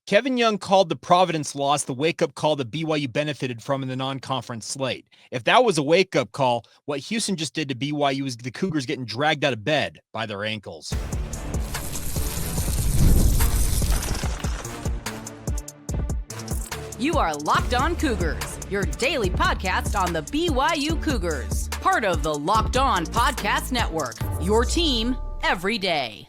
Kelvin Young called the Providence loss the wake-up call that BYU benefited from in the non-conference slate. If that was a wake-up call, what Houston just did to BYU is the Cougars getting dragged out of bed by their ankles. You are Locked On Cougars, your daily podcast on the BYU Cougars, part of the Locked On Podcast Network, your team every day.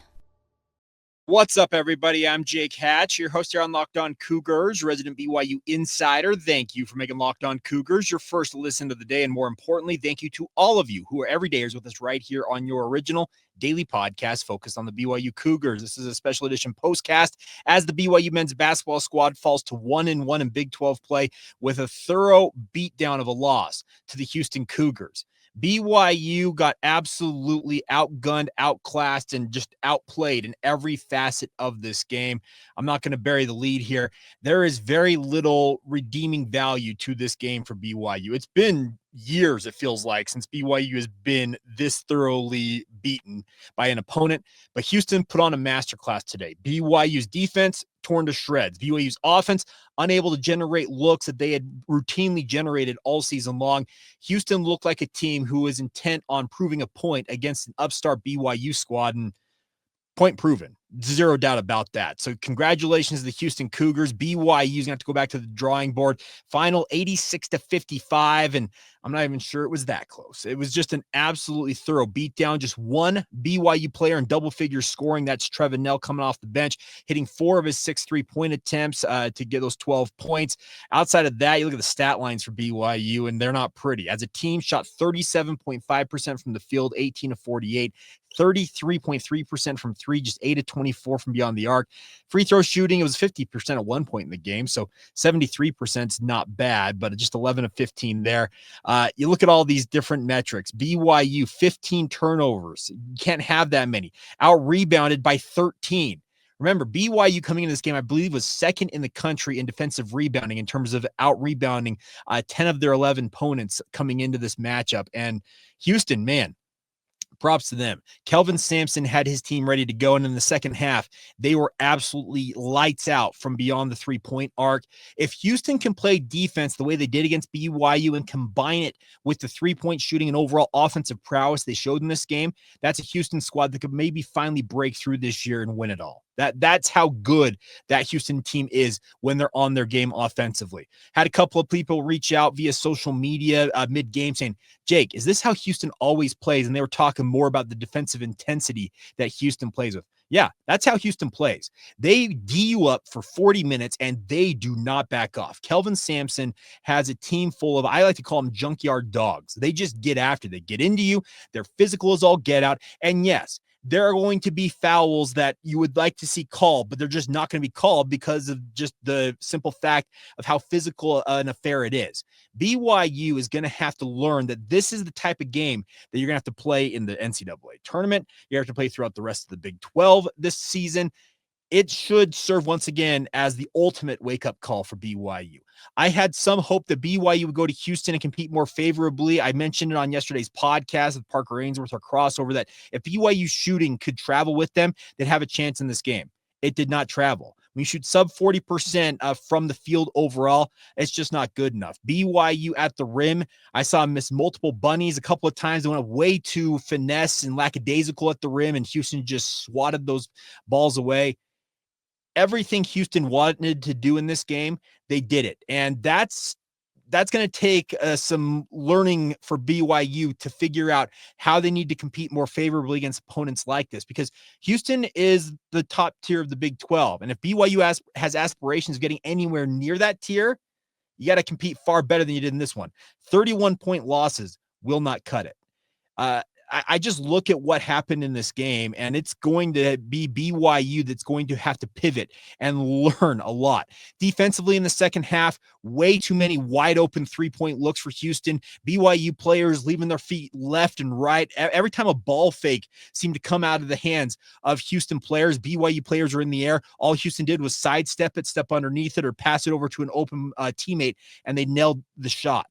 What's up, everybody? I'm Jake Hatch, your host here on Locked On Cougars, resident BYU insider. Thank you for making Locked On Cougars your first listen of the day, and more importantly, thank you to all of you who are everydayers with us right here on your original daily podcast focused on the BYU Cougars. This is a special edition postcast as the BYU men's basketball squad falls to 1-1 in Big 12 play with a thorough beatdown of a loss to the Houston Cougars. BYU got absolutely outgunned, outclassed, and just outplayed in every facet of this game. I'm not going to bury the lead here. There is very little redeeming value to this game for BYU. It's been years, it feels like, since BYU has been this thoroughly beaten by an opponent. But Houston put on a masterclass today. BYU's defense torn to shreds. BYU's offense unable to generate looks that they had routinely generated all season long. Houston looked like a team who was intent on proving a point against an upstart BYU squad, and point proven. Zero doubt about that. So congratulations to the Houston Cougars. BYU's going to have to go back to the drawing board. Final 86-55, and I'm not even sure it was that close. It was just an absolutely thorough beatdown. Just one BYU player in double figures scoring. That's Trevin Knell coming off the bench, hitting 4 of his 6 3-point attempts to get those 12 points. Outside of that, you look at the stat lines for BYU, and they're not pretty. As a team, shot 37.5% from the field, 18 of 48. 33.3% from three, just 8 of 24 from beyond the arc. Free throw shooting, it was 50% at one point in the game, so 73% is not bad, but just 11 of 15 there. You look at all these different metrics. BYU, 15 turnovers. You can't have that many. Out-rebounded by 13. Remember, BYU coming into this game, I believe, was second in the country in defensive rebounding in terms of out-rebounding 10 of their 11 opponents coming into this matchup. And Houston, man, props to them. Kelvin Sampson had his team ready to go, and in the second half, they were absolutely lights out from beyond the three-point arc. If Houston can play defense the way they did against BYU and combine it with the three-point shooting and overall offensive prowess they showed in this game, that's a Houston squad that could maybe finally break through this year and win it all. That's how good that Houston team is when they're on their game offensively. Had a couple of people reach out via social media mid-game saying, Jake, is this how Houston always plays? And they were talking more about the defensive intensity that Houston plays with. Yeah, that's how Houston plays. They D you up for 40 minutes, and they do not back off. Kelvin Sampson has a team full of, I like to call them junkyard dogs. They just get after. They get into you. They're physical as all get out. And yes, there are going to be fouls that you would like to see called, but they're just not going to be called because of just the simple fact of how physical an affair it is. BYU is going to have to learn that this is the type of game that you're going to have to play in the NCAA tournament. You have to play throughout the rest of the Big 12 this season. It should serve once again as the ultimate wake-up call for BYU. I had some hope that BYU would go to Houston and compete more favorably. I mentioned it on yesterday's podcast with Parker Ainsworth, our crossover, that if BYU shooting could travel with them, they'd have a chance in this game. It did not travel. When you shoot sub 40% from the field overall, it's just not good enough. BYU at the rim, I saw him miss multiple bunnies a couple of times. They went way too finesse and lackadaisical at the rim, and Houston just swatted those balls away. Everything Houston wanted to do in this game, they did it. And that's going to take some learning for BYU to figure out how they need to compete more favorably against opponents like this, because Houston is the top tier of the Big 12. And if BYU has aspirations of getting anywhere near that tier, you got to compete far better than you did in this one. 31-point losses will not cut it. I just look at what happened in this game, and it's going to be BYU that's going to have to pivot and learn a lot. Defensively in the second half, way too many wide open three-point looks for Houston. BYU players leaving their feet left and right. Every time a ball fake seemed to come out of the hands of Houston players, BYU players are in the air. All Houston did was sidestep it, step underneath it, or pass it over to an open teammate, and they nailed the shot.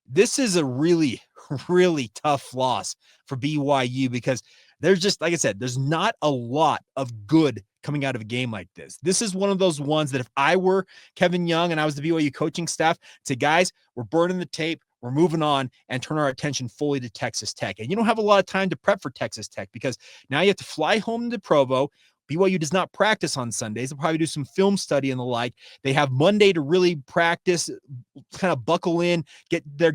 This is a really, really tough loss for BYU because there's just, like I said, there's not a lot of good coming out of a game like this. This is one of those ones that if I were Kelvin Young and I was the BYU coaching staff, I'd say, guys, we're burning the tape. We're moving on and turn our attention fully to Texas Tech. And you don't have a lot of time to prep for Texas Tech because now you have to fly home to Provo. BYU does not practice on Sundays. They'll probably do some film study and the like. They have Monday to really practice, kind of buckle in, get the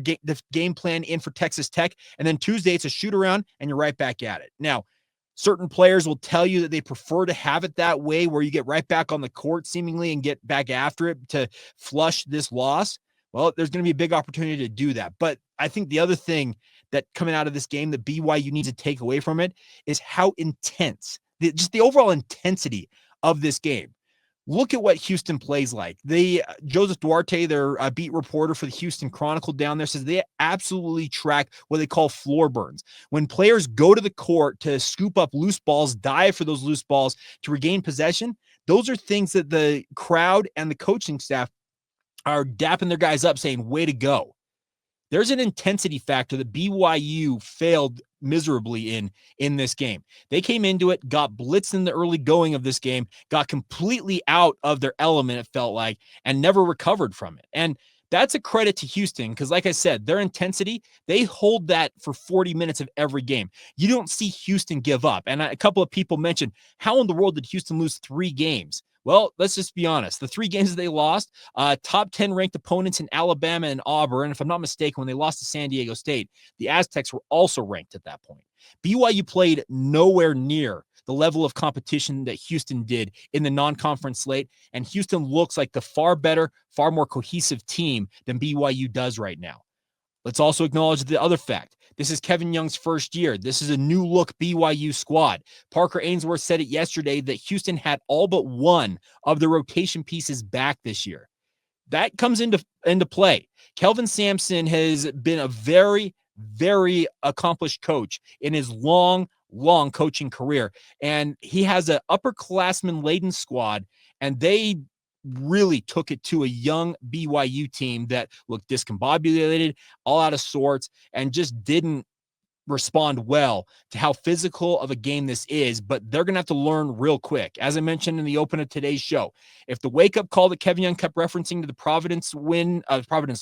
game plan in for Texas Tech. And then Tuesday, it's a shoot around and you're right back at it. Now, certain players will tell you that they prefer to have it that way where you get right back on the court seemingly and get back after it to flush this loss. Well, there's going to be a big opportunity to do that. But I think the other thing that coming out of this game that BYU needs to take away from it is how intense, just the overall intensity of this game. Look at what Houston plays like. Joseph Duarte, their beat reporter for the Houston Chronicle down there, says they absolutely track what they call floor burns. When players go to the court to scoop up loose balls, dive for those loose balls to regain possession, those are things that the crowd and the coaching staff are dapping their guys up saying, way to go. There's an intensity factor that BYU failed miserably in this game. They came into it, got blitzed in the early going of this game, got completely out of their element, it felt like, and never recovered from it. And that's a credit to Houston because, like I said, their intensity, they hold that for 40 minutes of every game. You don't see Houston give up. And a couple of people mentioned, how in the world did Houston lose 3 games? Well, let's just be honest. The 3 games that they lost, top 10 ranked opponents in Alabama and Auburn. If I'm not mistaken, when they lost to San Diego State, the Aztecs were also ranked at that point. BYU played nowhere near the level of competition that Houston did in the non-conference slate, and Houston looks like the far better, far more cohesive team than BYU does right now. Let's also acknowledge the other fact. This is Kelvin Young's first year. This is a new look BYU squad. Parker Ainsworth said it yesterday that Houston had all but one of the rotation pieces back this year. That comes into play. Kelvin Sampson has been a very, very accomplished coach in his long coaching career. And he has an upperclassman-laden squad, and they really took it to a young BYU team that looked discombobulated, all out of sorts, and just didn't respond well to how physical of a game this is, but they're going to have to learn real quick. As I mentioned in the open of today's show, if the wake-up call that Kelvin Young kept referencing to the Providence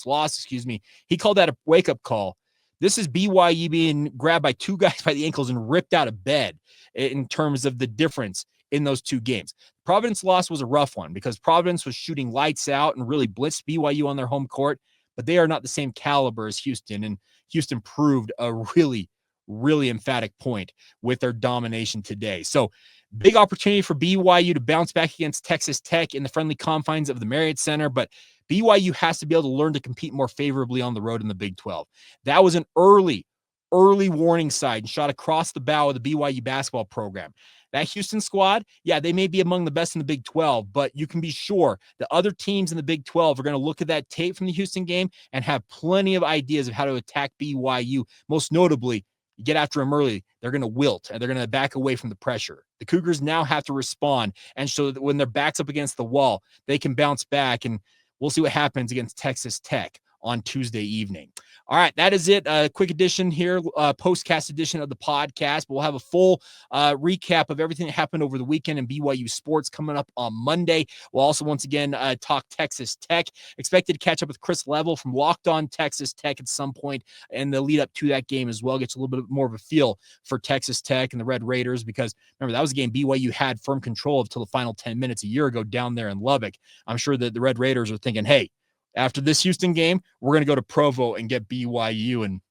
loss, he called that a wake-up call. This is BYU being grabbed by 2 guys by the ankles and ripped out of bed in terms of the difference in those 2 games. Providence loss was a rough one because Providence was shooting lights out and really blitzed BYU on their home court, but they are not the same caliber as Houston, and Houston proved a really, really emphatic point with their domination today. So big opportunity for BYU to bounce back against Texas Tech in the friendly confines of the Marriott Center, but BYU has to be able to learn to compete more favorably on the road in the Big 12. That was an early warning sign shot across the bow of the BYU basketball program. That Houston squad, yeah, they may be among the best in the Big 12, but you can be sure the other teams in the Big 12 are going to look at that tape from the Houston game and have plenty of ideas of how to attack BYU. Most notably, you get after them early, they're going to wilt and they're going to back away from the pressure. The Cougars now have to respond, and so that when their back's up against the wall, they can bounce back, and we'll see what happens against Texas Tech on Tuesday evening. All right, that is it. A quick edition here, postcast edition of the podcast. We'll have a full recap of everything that happened over the weekend in BYU sports coming up on Monday. We'll also once again talk Texas Tech. Expected to catch up with Chris Level from Locked On Texas Tech at some point in the lead up to that game as well. Gets a little bit more of a feel for Texas Tech and the Red Raiders because remember that was a game BYU had firm control of till the final 10 minutes a year ago down there in Lubbock. I'm sure that the Red Raiders are thinking, hey, after this Houston game, we're going to go to Provo and get BYU, and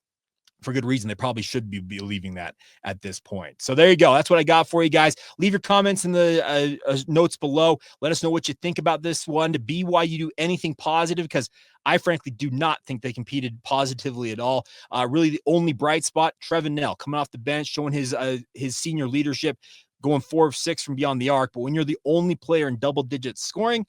for good reason. They probably should be believing that at this point. So there you go. That's what I got for you guys. Leave your comments in the notes below. Let us know what you think about this one. Did BYU do anything positive? Because I frankly do not think they competed positively at all. Really the only bright spot, Trevin Knell coming off the bench, showing his senior leadership, going 4 of 6 from beyond the arc. But when you're the only player in double digits scoring,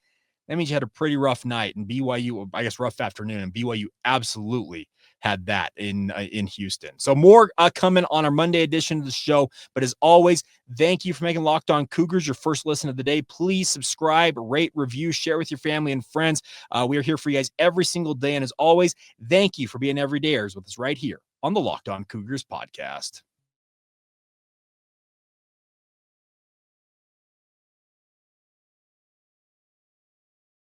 that means you had a pretty rough night, and BYU, I guess, rough afternoon, and BYU absolutely had that in Houston. So more coming on our Monday edition of the show. But as always, thank you for making Locked On Cougars your first listen of the day. Please subscribe, rate, review, share with your family and friends. We are here for you guys every single day. And as always, thank you for being everydayers with us right here on the Locked On Cougars podcast.